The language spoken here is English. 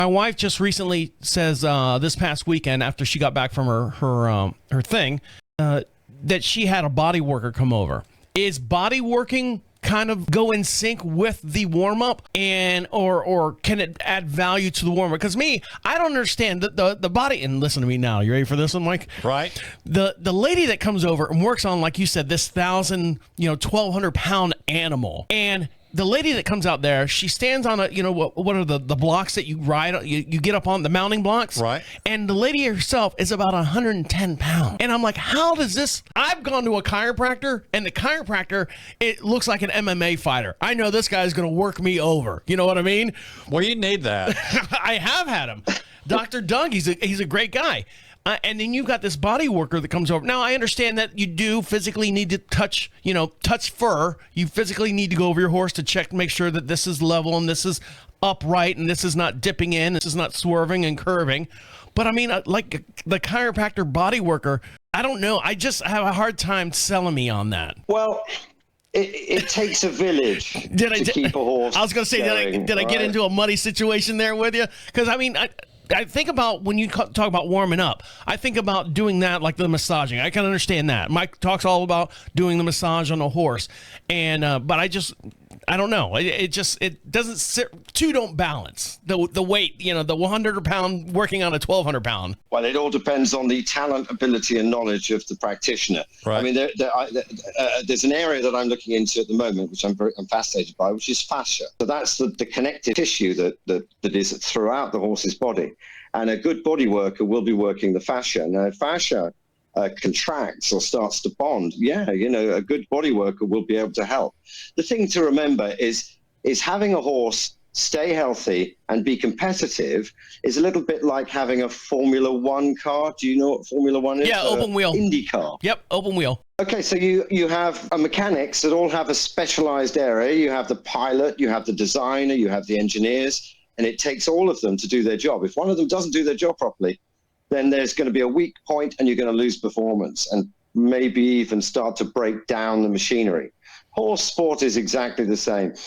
My wife just recently says this past weekend after she got back from her thing that she had a body worker come over. Is body working kind of go in sync with the warm-up or can it add value to the warm-up? Because I don't understand the body. And listen to me now. You ready for this one, Mike? Right. The lady that comes over and works on, like you said, this 1,200 pound animal, and the lady that comes out there, she stands on what are the blocks that you ride, you get up on, the mounting blocks? Right. And the lady herself is about 110 pounds. And I'm like, how does this? I've gone to a chiropractor, and the chiropractor, it looks like an MMA fighter. I know this guy's going to work me over. You know what I mean? Well, you need that. I have had him. Dr. Doug, he's a great guy. And then you've got this body worker that comes over. Now, I understand that you do physically need to touch fur. You physically need to go over your horse to check, make sure that this is level and this is upright and this is not dipping in, this is not swerving and curving. But I mean, like the chiropractor body worker, I don't know. I just have a hard time selling me on that. Well, it takes a village to keep a horse. I was going to say, did I get into a muddy situation there with you? Because I mean, I think about when you talk about warming up, I think about doing that like the massaging. I can understand that. Mike talks all about doing the massage on a horse, and but I don't know. It doesn't sit. Two don't balance. The weight, the 100 pound working on a 1,200 pound. Well, it all depends on the talent, ability, and knowledge of the practitioner. Right. I mean, there's an area that I'm looking into at the moment, which I'm fascinated by, which is fascia. So that's the connective tissue that is throughout the horse's body, and a good body worker will be working the fascia. Now, if fascia contracts or starts to bond, a good body worker will be able to help. The thing to remember is having a horse stay healthy and be competitive is a little bit like having a Formula One car. Do you know what Formula One is? Yeah, open wheel. Indy car. Yep, open wheel. Okay, so you have mechanics that all have a specialized area. You have the pilot, you have the designer, you have the engineers, and it takes all of them to do their job. If one of them doesn't do their job properly, then there's going to be a weak point and you're going to lose performance and maybe even start to break down the machinery. Horse sport is exactly the same.